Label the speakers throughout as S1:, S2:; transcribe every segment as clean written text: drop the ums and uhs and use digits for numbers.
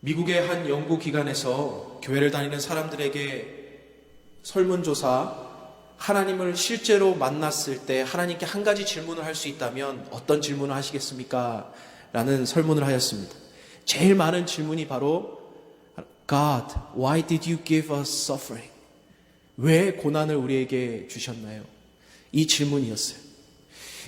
S1: 미국의 한 연구기관에서 교회를 다니는 사람들에게 설문조사, 하나님을 실제로 만났을 때 하나님께 한 가지 질문을 할 수 있다면 어떤 질문을 하시겠습니까? 라는 설문을 하였습니다. 제일 많은 질문이 바로 God, why did you give us suffering? 왜 고난을 우리에게 주셨나요? 이 질문이었어요.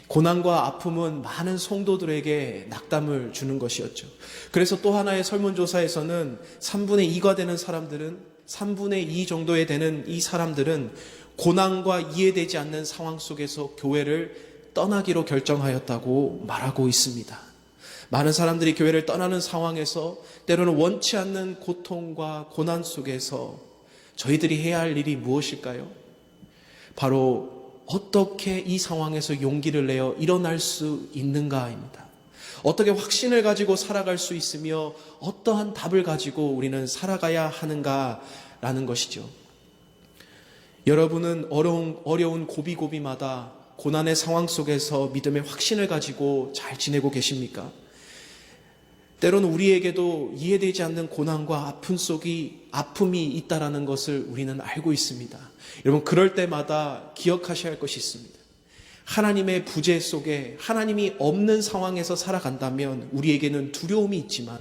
S1: 고난과 아픔은 많은 성도들에게 낙담을 주는 것이었죠. 그래서 또 하나의 설문조사에서는 3분의 2가 되는 사람들은, 3분의 2 정도에 되는 이 사람들은 고난과 이해되지 않는 상황 속에서 교회를 떠나기로 결정하였다고 말하고 있습니다. 많은 사람들이 교회를 떠나는 상황에서 때로는 원치 않는 고통과 고난 속에서 저희들이 해야 할 일이 무엇일까요? 바로 어떻게 이 상황에서 용기를 내어 일어날 수 있는가입니다. 어떻게 확신을 가지고 살아갈 수 있으며 어떠한 답을 가지고 우리는 살아가야 하는가라는 것이죠. 여러분은 어려운 고비고비마다 고난의 상황 속에서 믿음의 확신을 가지고 잘 지내고 계십니까? 때로는 우리에게도 이해되지 않는 고난과 아픔이 있다라는 것을 우리는 알고 있습니다. 여러분, 그럴 때마다 기억하셔야 할 것이 있습니다. 하나님의 부재 속에 하나님이 없는 상황에서 살아간다면 우리에게는 두려움이 있지만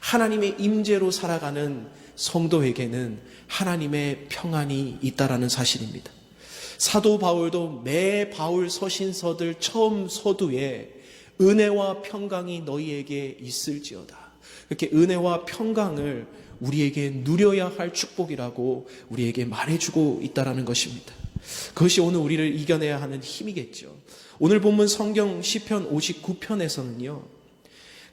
S1: 하나님의 임재로 살아가는 성도에게는 하나님의 평안이 있다라는 사실입니다. 사도 바울도 매 바울 서신서들 처음 서두에 은혜와 평강이 너희에게 있을지어다. 이렇게 은혜와 평강을 우리에게 누려야 할 축복이라고 우리에게 말해주고 있다는 것입니다. 그것이 오늘 우리를 이겨내야 하는 힘이겠죠. 오늘 본문 성경 시편 59편에서는요.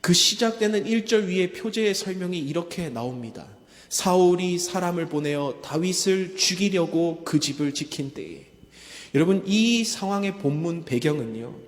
S1: 그 시작되는 1절 위에 표제의 설명이 이렇게 나옵니다. 사울이 사람을 보내어 다윗을 죽이려고 그 집을 지킨 때에. 여러분, 이 상황의 본문 배경은요.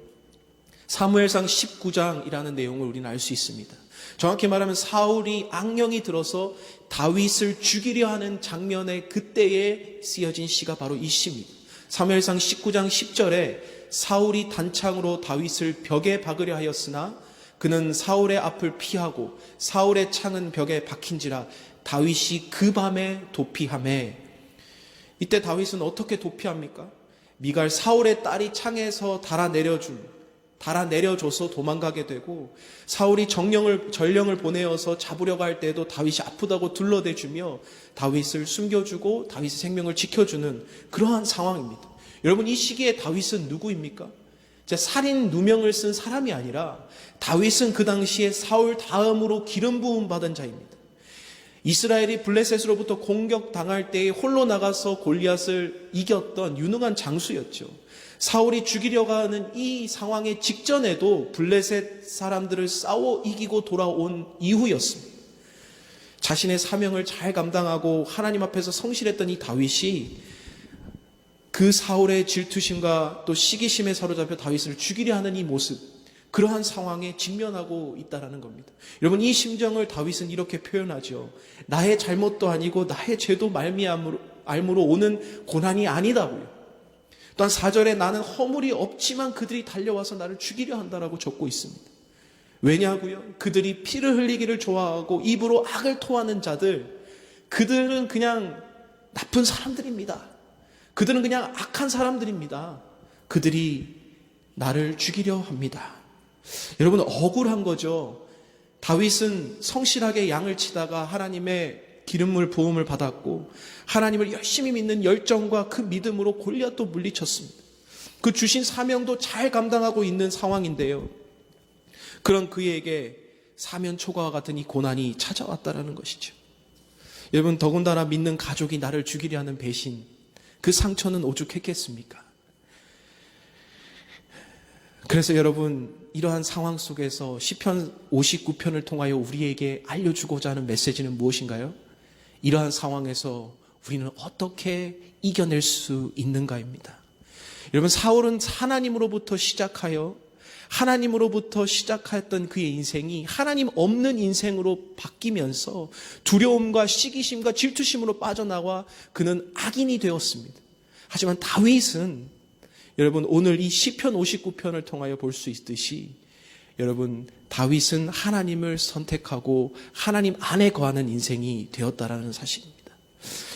S1: 사무엘상 19장이라는 내용을 우리는 알 수 있습니다. 정확히 말하면 사울이 악령이 들어서 다윗을 죽이려 하는 장면의 그때에 쓰여진 시가 바로 이 시입니다. 사무엘상 19장 10절에 사울이 단창으로 다윗을 벽에 박으려 하였으나 그는 사울의 앞을 피하고 사울의 창은 벽에 박힌지라 다윗이 그 밤에 도피하매. 이때 다윗은 어떻게 도피합니까? 미갈 사울의 딸이 창에서 달아내려줘서 도망가게 되고 사울이 전령을 보내어서 잡으려고 할 때에도 다윗이 아프다고 둘러대주며 다윗을 숨겨주고 다윗의 생명을 지켜주는 그러한 상황입니다. 여러분, 이 시기에 다윗은 누구입니까? 살인 누명을 쓴 사람이 아니라 다윗은 그 당시에 사울 다음으로 기름 부음 받은 자입니다. 이스라엘이 블레셋으로부터 공격당할 때에 홀로 나가서 골리앗을 이겼던 유능한 장수였죠. 사울이 죽이려고 하는 이 상황의 직전에도 블레셋 사람들을 싸워 이기고 돌아온 이후였습니다. 자신의 사명을 잘 감당하고 하나님 앞에서 성실했던 이 다윗이 그 사울의 질투심과 또 시기심에 사로잡혀 다윗을 죽이려 하는 이 모습, 그러한 상황에 직면하고 있다는 겁니다. 여러분, 이 심정을 다윗은 이렇게 표현하죠. 나의 잘못도 아니고 나의 죄도 말미암으로 오는 고난이 아니다고요. 또한 4절에 나는 허물이 없지만 그들이 달려와서 나를 죽이려 한다라고 적고 있습니다. 왜냐고요? 그들이 피를 흘리기를 좋아하고 입으로 악을 토하는 자들, 그들은 그냥 나쁜 사람들입니다. 그들은 그냥 악한 사람들입니다. 그들이 나를 죽이려 합니다. 여러분, 억울한 거죠. 다윗은 성실하게 양을 치다가 하나님의 기름물 부음을 받았고 하나님을 열심히 믿는 열정과 그 믿음으로 골리앗도 물리쳤습니다. 그 주신 사명도 잘 감당하고 있는 상황인데요. 그런 그에게 사면초가와 같은 이 고난이 찾아왔다라는 것이죠. 여러분, 더군다나 믿는 가족이 나를 죽이려 하는 배신, 그 상처는 오죽했겠습니까? 그래서 여러분, 이러한 상황 속에서 시편 59편을 통하여 우리에게 알려주고자 하는 메시지는 무엇인가요? 이러한 상황에서 우리는 어떻게 이겨낼 수 있는가입니다. 여러분, 사울은 하나님으로부터 시작했던 그의 인생이 하나님 없는 인생으로 바뀌면서 두려움과 시기심과 질투심으로 빠져나와 그는 악인이 되었습니다. 하지만 다윗은 여러분, 오늘 이 시편 59편을 통하여 볼 수 있듯이 여러분, 다윗은 하나님을 선택하고 하나님 안에 거하는 인생이 되었다라는 사실입니다.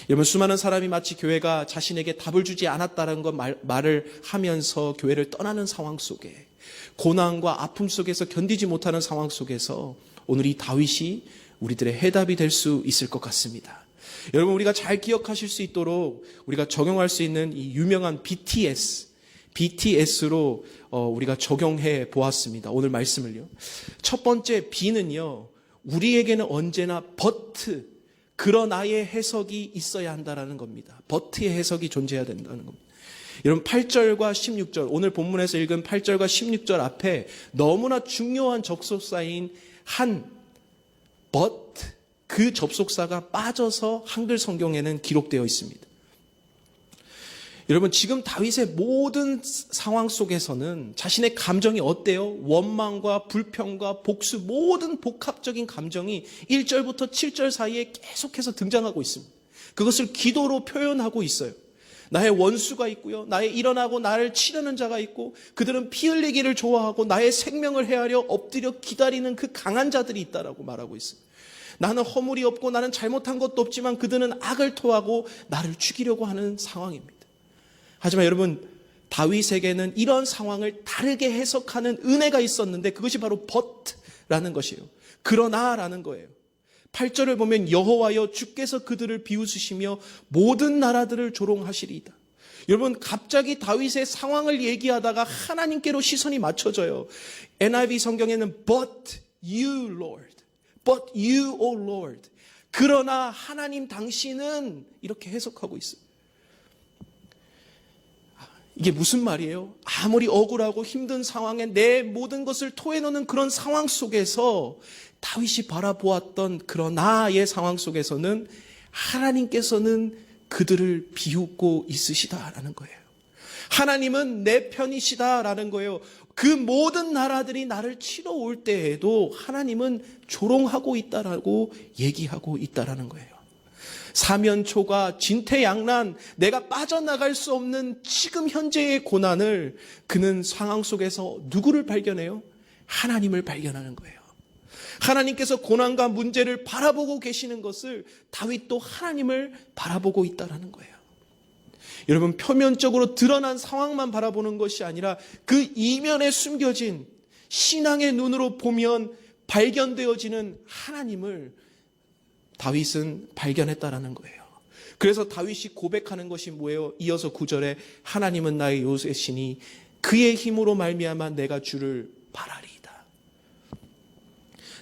S1: 여러분, 수많은 사람이 마치 교회가 자신에게 답을 주지 않았다는 것 말을 하면서 교회를 떠나는 상황 속에, 고난과 아픔 속에서 견디지 못하는 상황 속에서 오늘 이 다윗이 우리들의 해답이 될 수 있을 것 같습니다. 여러분, 우리가 잘 기억하실 수 있도록 우리가 적용할 수 있는 이 유명한 BTS로 우리가 적용해 보았습니다. 오늘 말씀을요. 첫 번째 B는요, 우리에게는 언제나 but, 그러나의 해석이 있어야 한다는 겁니다. but의 해석이 존재해야 된다는 겁니다. 여러분, 8절과 16절, 오늘 본문에서 읽은 8절과 16절 앞에 너무나 중요한 접속사인 한 but, 그 접속사가 빠져서 한글 성경에는 기록되어 있습니다. 여러분, 지금 다윗의 모든 상황 속에서는 자신의 감정이 어때요? 원망과 불평과 복수, 모든 복합적인 감정이 1절부터 7절 사이에 계속해서 등장하고 있습니다. 그것을 기도로 표현하고 있어요. 나의 원수가 있고요, 나의 일어나고 나를 치려는 자가 있고, 그들은 피 흘리기를 좋아하고 나의 생명을 해하려 엎드려 기다리는 그 강한 자들이 있다라고 말하고 있어요. 나는 허물이 없고 나는 잘못한 것도 없지만 그들은 악을 토하고 나를 죽이려고 하는 상황입니다. 하지만 여러분, 다윗에게는 이런 상황을 다르게 해석하는 은혜가 있었는데 그것이 바로 but라는 것이에요. 그러나라는 거예요. 8절을 보면 여호와여 주께서 그들을 비웃으시며 모든 나라들을 조롱하시리이다. 여러분, 갑자기 다윗의 상황을 얘기하다가 하나님께로 시선이 맞춰져요. NIV 성경에는 but you Lord, but you O Lord, 그러나 하나님 당신은, 이렇게 해석하고 있어요. 이게 무슨 말이에요? 아무리 억울하고 힘든 상황에 내 모든 것을 토해놓는 그런 상황 속에서 다윗이 바라보았던 그러나의 상황 속에서는 하나님께서는 그들을 비웃고 있으시다라는 거예요. 하나님은 내 편이시다라는 거예요. 그 모든 나라들이 나를 치러 올 때에도 하나님은 조롱하고 있다라고 얘기하고 있다라는 거예요. 사면초가, 진퇴양난, 내가 빠져나갈 수 없는 지금 현재의 고난을 그는 상황 속에서 누구를 발견해요? 하나님을 발견하는 거예요. 하나님께서 고난과 문제를 바라보고 계시는 것을 다윗도 하나님을 바라보고 있다는 거예요. 여러분, 표면적으로 드러난 상황만 바라보는 것이 아니라 그 이면에 숨겨진 신앙의 눈으로 보면 발견되어지는 하나님을 다윗은 발견했다라는 거예요. 그래서 다윗이 고백하는 것이 뭐예요? 이어서 9절에 하나님은 나의 요새시니 그의 힘으로 말미암아 내가 주를 바라리이다.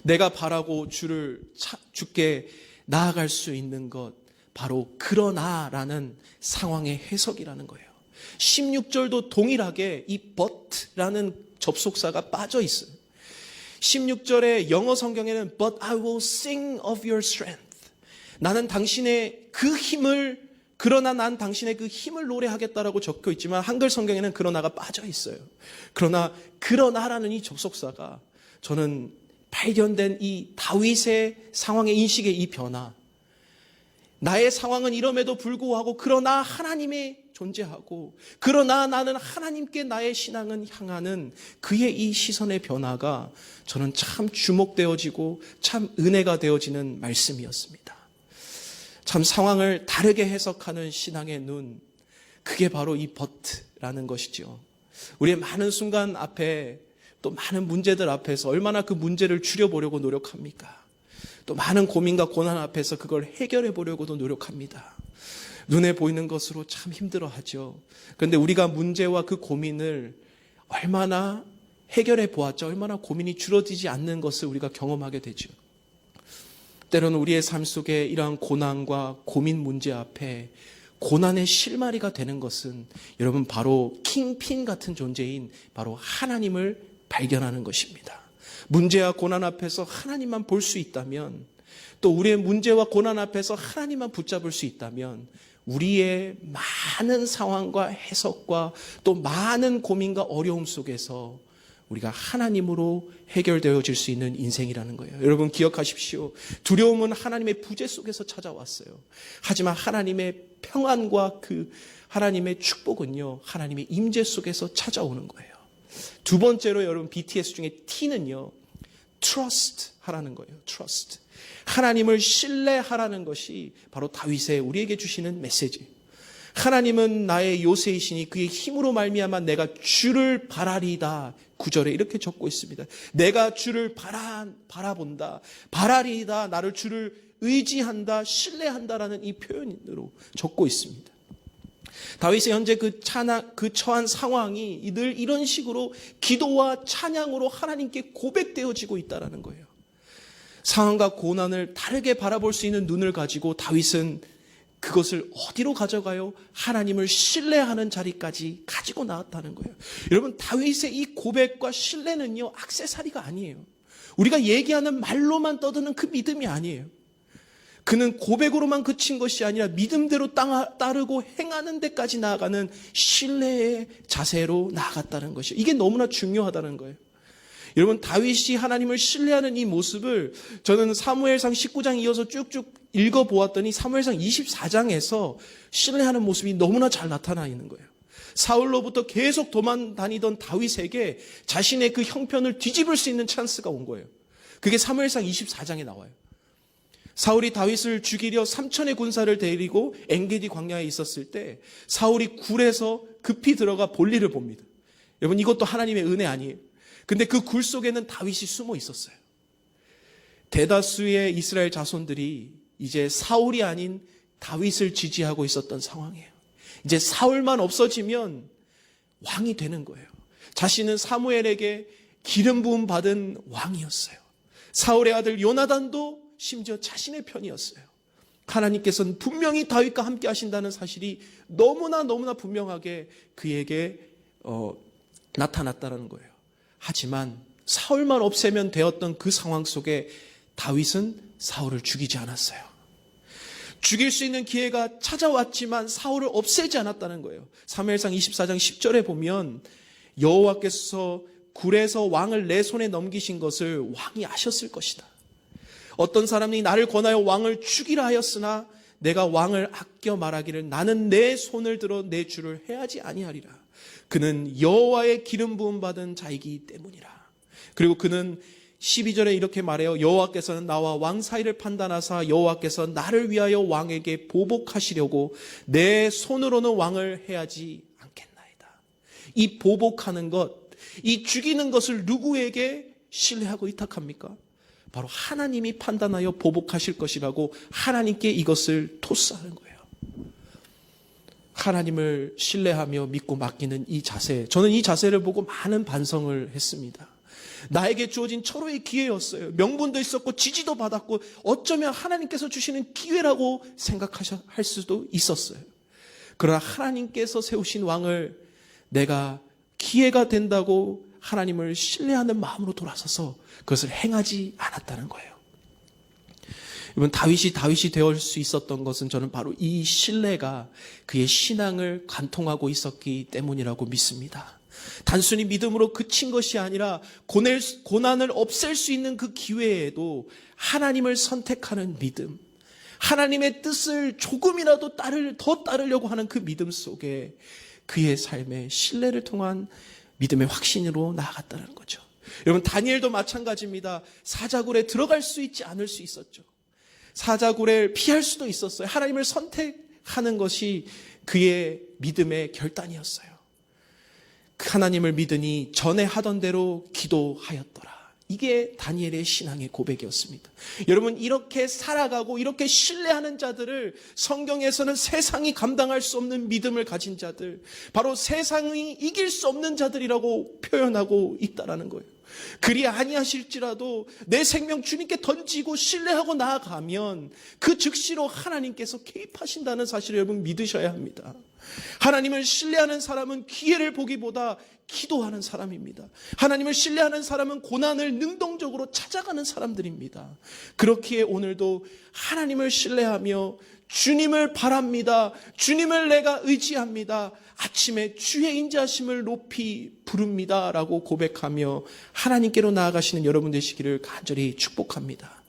S1: 내가 바라고 주께 나아갈 수 있는 것, 바로 그러나라는 상황의 해석이라는 거예요. 16절도 동일하게 이 but라는 접속사가 빠져 있어요. 16절의 영어 성경에는 But I will sing of your strength. 나는 당신의 그 힘을, 그러나 난 당신의 그 힘을 노래하겠다라고 적혀 있지만 한글 성경에는 그러나가 빠져 있어요. 그러나라는 이 접속사가 저는 발견된 이 다윗의 상황의 인식의 이 변화, 나의 상황은 이럼에도 불구하고 그러나 하나님이 존재하고, 그러나 나는 하나님께 나의 신앙은 향하는 그의 이 시선의 변화가 저는 참 주목되어지고 참 은혜가 되어지는 말씀이었습니다. 참 상황을 다르게 해석하는 신앙의 눈, 그게 바로 이 but라는 것이죠. 우리의 많은 순간 앞에, 또 많은 문제들 앞에서 얼마나 그 문제를 줄여보려고 노력합니까? 또 많은 고민과 고난 앞에서 그걸 해결해 보려고도 노력합니다. 눈에 보이는 것으로 참 힘들어하죠. 그런데 우리가 문제와 그 고민을 얼마나 해결해 보았죠. 얼마나 고민이 줄어들지 않는 것을 우리가 경험하게 되죠. 때로는 우리의 삶 속에 이러한 고난과 고민 문제 앞에 고난의 실마리가 되는 것은 여러분 바로 킹핀 같은 존재인 바로 하나님을 발견하는 것입니다. 문제와 고난 앞에서 하나님만 볼 수 있다면, 또 우리의 문제와 고난 앞에서 하나님만 붙잡을 수 있다면 우리의 많은 상황과 해석과 또 많은 고민과 어려움 속에서 우리가 하나님으로 해결되어질 수 있는 인생이라는 거예요. 여러분 기억하십시오. 두려움은 하나님의 부재 속에서 찾아왔어요. 하지만 하나님의 평안과 그 하나님의 축복은요, 하나님의 임재 속에서 찾아오는 거예요. 두 번째로 여러분 BTS 중에 T는요. trust 하라는 거예요. trust. 하나님을 신뢰하라는 것이 바로 다윗의 우리에게 주시는 메시지. 하나님은 나의 요새이시니 그의 힘으로 말미암아 내가 주를 바라리다. 9절에 이렇게 적고 있습니다. 내가 주를 바라본다. 바라리다. 나를 주를 의지한다. 신뢰한다라는 이 표현으로 적고 있습니다. 다윗의 현재 그 처한 상황이 늘 이런 식으로 기도와 찬양으로 하나님께 고백되어지고 있다는 거예요. 상황과 고난을 다르게 바라볼 수 있는 눈을 가지고 다윗은 그것을 어디로 가져가요? 하나님을 신뢰하는 자리까지 가지고 나왔다는 거예요. 여러분, 다윗의 이 고백과 신뢰는요, 액세서리가 아니에요. 우리가 얘기하는 말로만 떠드는 그 믿음이 아니에요. 그는 고백으로만 그친 것이 아니라 믿음대로 따르고 행하는 데까지 나아가는 신뢰의 자세로 나아갔다는 것이에요. 이게 너무나 중요하다는 거예요. 여러분, 다윗이 하나님을 신뢰하는 이 모습을 저는 사무엘상 19장 이어서 쭉쭉 읽어보았더니 사무엘상 24장에서 신뢰하는 모습이 너무나 잘 나타나 있는 거예요. 사울로부터 계속 도망 다니던 다윗에게 자신의 그 형편을 뒤집을 수 있는 찬스가 온 거예요. 그게 사무엘상 24장에 나와요. 사울이 다윗을 죽이려 3천의 군사를 데리고 엔게디 광야에 있었을 때 사울이 굴에서 급히 들어가 볼일을 봅니다. 여러분, 이것도 하나님의 은혜 아니에요? 근데 그 굴 속에는 다윗이 숨어 있었어요. 대다수의 이스라엘 자손들이 이제 사울이 아닌 다윗을 지지하고 있었던 상황이에요. 이제 사울만 없어지면 왕이 되는 거예요. 자신은 사무엘에게 기름 부음 받은 왕이었어요. 사울의 아들 요나단도 심지어 자신의 편이었어요. 하나님께서는 분명히 다윗과 함께 하신다는 사실이 너무나 분명하게 그에게 나타났다는 거예요. 하지만 사울만 없애면 되었던 그 상황 속에 다윗은 사울을 죽이지 않았어요. 죽일 수 있는 기회가 찾아왔지만 사울을 없애지 않았다는 거예요. 사무엘상 24장 10절에 보면 여호와께서 굴에서 왕을 내 손에 넘기신 것을 왕이 아셨을 것이다. 어떤 사람이 나를 권하여 왕을 죽이라 하였으나 내가 왕을 아껴 말하기를 나는 내 손을 들어 내 주를 해하지 아니하리라. 그는 여호와의 기름 부음 받은 자이기 때문이라. 그리고 그는 12절에 이렇게 말해요. 여호와께서는 나와 왕 사이를 판단하사 여호와께서 나를 위하여 왕에게 보복하시려고 내 손으로는 왕을 해하지 않겠나이다. 이 보복하는 것, 이 죽이는 것을 누구에게 신뢰하고 위탁합니까? 바로 하나님이 판단하여 보복하실 것이라고 하나님께 이것을 토스하는 거예요. 하나님을 신뢰하며 믿고 맡기는 이 자세, 저는 이 자세를 보고 많은 반성을 했습니다. 나에게 주어진 철호의 기회였어요. 명분도 있었고 지지도 받았고 어쩌면 하나님께서 주시는 기회라고 생각할 수도 있었어요. 그러나 하나님께서 세우신 왕을 내가 기회가 된다고 하나님을 신뢰하는 마음으로 돌아서서 그것을 행하지 않았다는 거예요. 여러분, 다윗이 되어 수 있었던 것은 저는 바로 이 신뢰가 그의 신앙을 관통하고 있었기 때문이라고 믿습니다. 단순히 믿음으로 그친 것이 아니라 고난을 없앨 수 있는 그 기회에도 하나님을 선택하는 믿음, 하나님의 뜻을 조금이라도 더 따르려고 하는 그 믿음 속에 그의 삶의 신뢰를 통한 믿음의 확신으로 나아갔다는 거죠. 여러분, 다니엘도 마찬가지입니다. 사자굴에 들어갈 수 있지 않을 수 있었죠. 사자굴을 피할 수도 있었어요. 하나님을 선택하는 것이 그의 믿음의 결단이었어요. 하나님을 믿으니 전에 하던 대로 기도하였더라. 이게 다니엘의 신앙의 고백이었습니다. 여러분, 이렇게 살아가고 이렇게 신뢰하는 자들을 성경에서는 세상이 감당할 수 없는 믿음을 가진 자들, 바로 세상이 이길 수 없는 자들이라고 표현하고 있다는 거예요. 그리 아니하실지라도 내 생명 주님께 던지고 신뢰하고 나아가면 그 즉시로 하나님께서 개입하신다는 사실을 여러분 믿으셔야 합니다. 하나님을 신뢰하는 사람은 기회를 보기보다 기도하는 사람입니다. 하나님을 신뢰하는 사람은 고난을 능동적으로 찾아가는 사람들입니다. 그렇기에 오늘도 하나님을 신뢰하며 주님을 바랍니다. 주님을 내가 의지합니다. 아침에 주의 인자하심을 높이 부릅니다. 라고 고백하며 하나님께로 나아가시는 여러분 되시기를 간절히 축복합니다.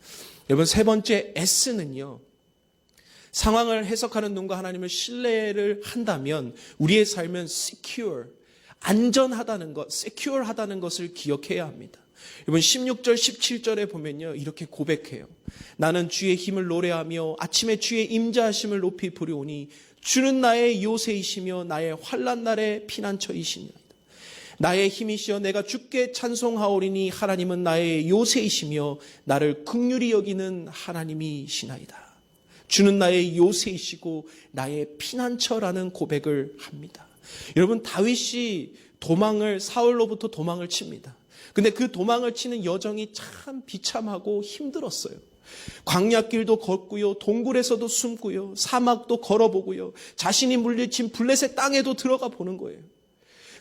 S1: 여러분, 세 번째 S는요, 상황을 해석하는 눈과 하나님을 신뢰를 한다면 우리의 삶은 secure, 안전하다는 것, secure하다는 것을 기억해야 합니다. 여러분 16절 17절에 보면요 이렇게 고백해요. 나는 주의 힘을 노래하며 아침에 주의 임자하심을 높이 부르오니 주는 나의 요새이시며 나의 환난 날의 피난처이시니이다. 나의 힘이시여 내가 주께 찬송하오리니 하나님은 나의 요새이시며 나를 긍휼히 여기는 하나님이시나이다. 주는 나의 요새이시고 나의 피난처라는 고백을 합니다. 여러분 다윗이 사울로부터 도망을 칩니다. 근데 그 도망을 치는 여정이 참 비참하고 힘들었어요. 광야길도 걷고요, 동굴에서도 숨고요, 사막도 걸어보고요, 자신이 물리친 블레셋 땅에도 들어가 보는 거예요.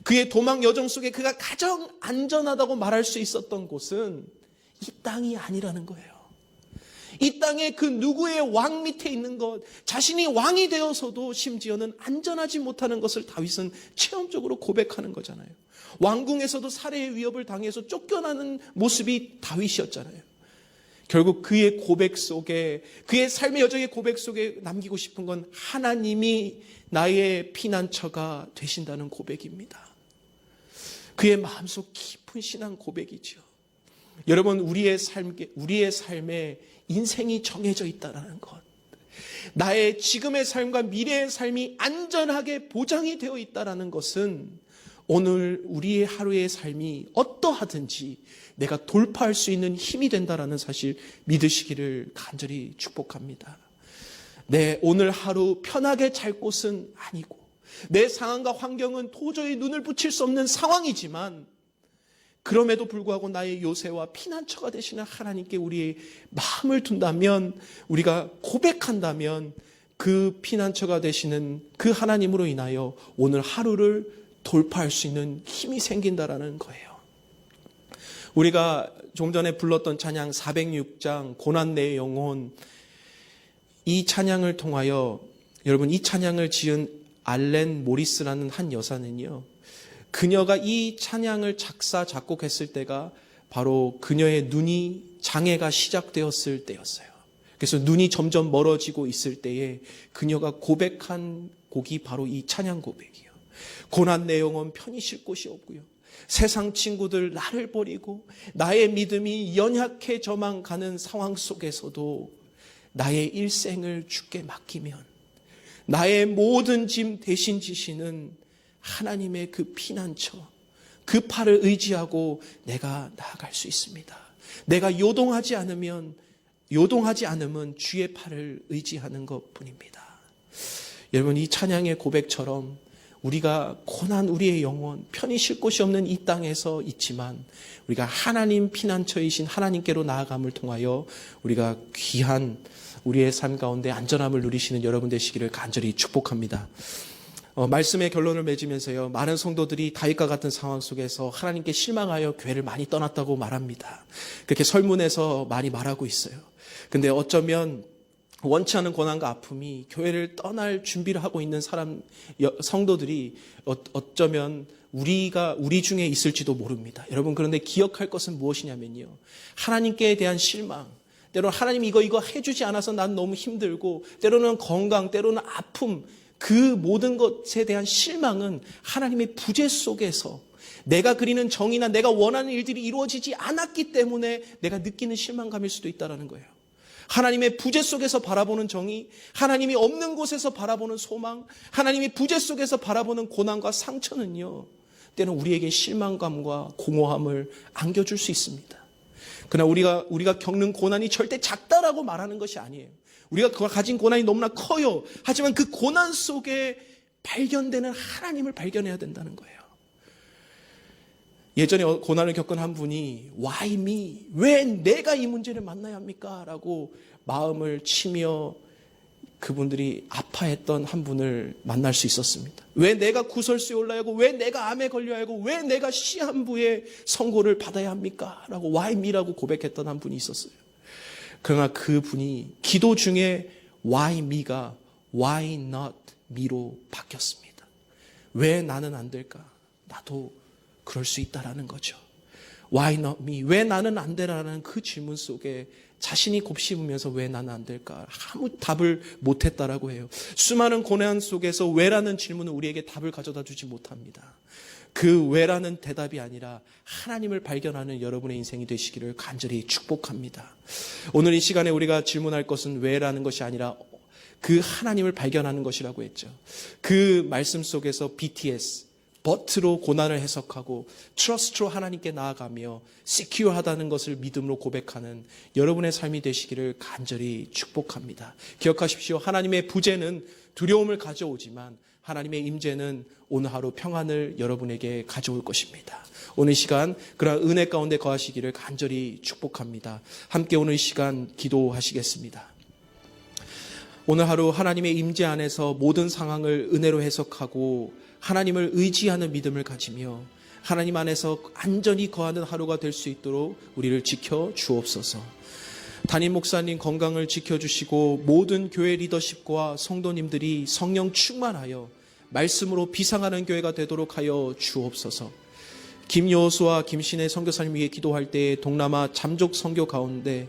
S1: 그의 도망 여정 속에 그가 가장 안전하다고 말할 수 있었던 곳은 이 땅이 아니라는 거예요. 이 땅에 그 누구의 왕 밑에 있는 것, 자신이 왕이 되어서도 심지어는 안전하지 못하는 것을 다윗은 체험적으로 고백하는 거잖아요. 왕궁에서도 살해의 위협을 당해서 쫓겨나는 모습이 다윗이었잖아요. 결국 그의 고백 속에, 그의 삶의 여정의 고백 속에 남기고 싶은 건 하나님이 나의 피난처가 되신다는 고백입니다. 그의 마음속 깊은 신앙 고백이죠. 여러분, 우리의 삶에 인생이 정해져 있다는 것, 나의 지금의 삶과 미래의 삶이 안전하게 보장이 되어 있다는 것은 오늘 우리의 하루의 삶이 어떠하든지 내가 돌파할 수 있는 힘이 된다는 사실 믿으시기를 간절히 축복합니다. 오늘 하루 편하게 잘 곳은 아니고 내 상황과 환경은 도저히 눈을 붙일 수 없는 상황이지만 그럼에도 불구하고 나의 요새와 피난처가 되시는 하나님께 우리의 마음을 둔다면, 우리가 고백한다면 그 피난처가 되시는 그 하나님으로 인하여 오늘 하루를 돌파할 수 있는 힘이 생긴다라는 거예요. 우리가 좀 전에 불렀던 찬양 406장 고난 내 영혼, 이 찬양을 통하여 여러분, 이 찬양을 지은 알렌 모리스라는 한 여사는요, 그녀가 이 찬양을 작곡했을 때가 바로 그녀의 눈이 장애가 시작되었을 때였어요. 그래서 눈이 점점 멀어지고 있을 때에 그녀가 고백한 곡이 바로 이 찬양 고백이에요. 고난 내 영혼 편히 쉴 곳이 없고요, 세상 친구들 나를 버리고 나의 믿음이 연약해져만 가는 상황 속에서도 나의 일생을 주께 맡기면 나의 모든 짐 대신 지시는 하나님의 그 피난처, 그 팔을 의지하고 내가 나아갈 수 있습니다. 내가 요동하지 않으면 주의 팔을 의지하는 것뿐입니다. 여러분, 이 찬양의 고백처럼 우리가 고난 우리의 영혼, 편히 쉴 곳이 없는 이 땅에서 있지만 우리가 하나님 피난처이신 하나님께로 나아감을 통하여 우리가 귀한 우리의 삶 가운데 안전함을 누리시는 여러분 되시기를 간절히 축복합니다. 말씀의 결론을 맺으면서요, 많은 성도들이 다윗과 같은 상황 속에서 하나님께 실망하여 교회를 많이 떠났다고 말합니다. 그렇게 설문에서 많이 말하고 있어요. 근데 어쩌면 원치 않은 고난과 아픔이 교회를 떠날 준비를 하고 있는 성도들이 어쩌면 우리 중에 있을지도 모릅니다. 여러분, 그런데 기억할 것은 무엇이냐면요, 하나님께 대한 실망, 때로는 하나님 이거 해주지 않아서 난 너무 힘들고, 때로는 건강, 때로는 아픔, 그 모든 것에 대한 실망은 하나님의 부재 속에서 내가 그리는 정의나 내가 원하는 일들이 이루어지지 않았기 때문에 내가 느끼는 실망감일 수도 있다는 거예요. 하나님의 부재 속에서 바라보는 정의, 하나님이 없는 곳에서 바라보는 소망, 하나님의 부재 속에서 바라보는 고난과 상처는요, 때는 우리에게 실망감과 공허함을 안겨줄 수 있습니다. 그러나 우리가 겪는 고난이 절대 작다라고 말하는 것이 아니에요. 우리가 가진 고난이 너무나 커요. 하지만 그 고난 속에 발견되는 하나님을 발견해야 된다는 거예요. 예전에 고난을 겪은 한 분이 Why me? 왜 내가 이 문제를 만나야 합니까? 라고 마음을 치며 그분들이 아파했던 한 분을 만날 수 있었습니다. 왜 내가 구설수에 올라야 하고, 왜 내가 암에 걸려야 하고, 왜 내가 시한부의 선고를 받아야 합니까? 라고 Why me라고 고백했던 한 분이 있었어요. 그러나 그분이 기도 중에 Why me가 Why not me로 바뀌었습니다. 왜 나는 안 될까? 나도 그럴 수 있다라는 거죠. Why not me? 왜 나는 안 되라는 그 질문 속에 자신이 곱씹으면서 왜 나는 안 될까? 아무 답을 못했다라고 해요. 수많은 고난 속에서 왜라는 질문은 우리에게 답을 가져다 주지 못합니다. 그 왜라는 대답이 아니라 하나님을 발견하는 여러분의 인생이 되시기를 간절히 축복합니다. 오늘 이 시간에 우리가 질문할 것은 왜라는 것이 아니라 그 하나님을 발견하는 것이라고 했죠. 그 말씀 속에서 BTS, but로 고난을 해석하고 trust로 하나님께 나아가며 secure하다는 것을 믿음으로 고백하는 여러분의 삶이 되시기를 간절히 축복합니다. 기억하십시오. 하나님의 부재는 두려움을 가져오지만 하나님의 임재는 오늘 하루 평안을 여러분에게 가져올 것입니다. 오늘 시간 그러한 은혜 가운데 거하시기를 간절히 축복합니다. 함께 오늘 시간 기도하시겠습니다. 오늘 하루 하나님의 임재 안에서 모든 상황을 은혜로 해석하고 하나님을 의지하는 믿음을 가지며 하나님 안에서 안전히 거하는 하루가 될 수 있도록 우리를 지켜 주옵소서. 담임 목사님 건강을 지켜주시고 모든 교회 리더십과 성도님들이 성령 충만하여 말씀으로 비상하는 교회가 되도록 하여 주옵소서. 김여수와 김신혜 선교사님 위해 기도할 때 동남아 잠족 선교 가운데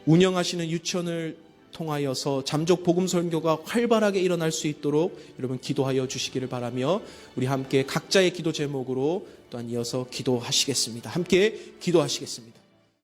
S1: 운영하시는 유치원을 통하여서 잠족 복음 선교가 활발하게 일어날 수 있도록 여러분 기도하여 주시기를 바라며 우리 함께 각자의 기도 제목으로 또한 이어서 기도하시겠습니다. 함께 기도하시겠습니다.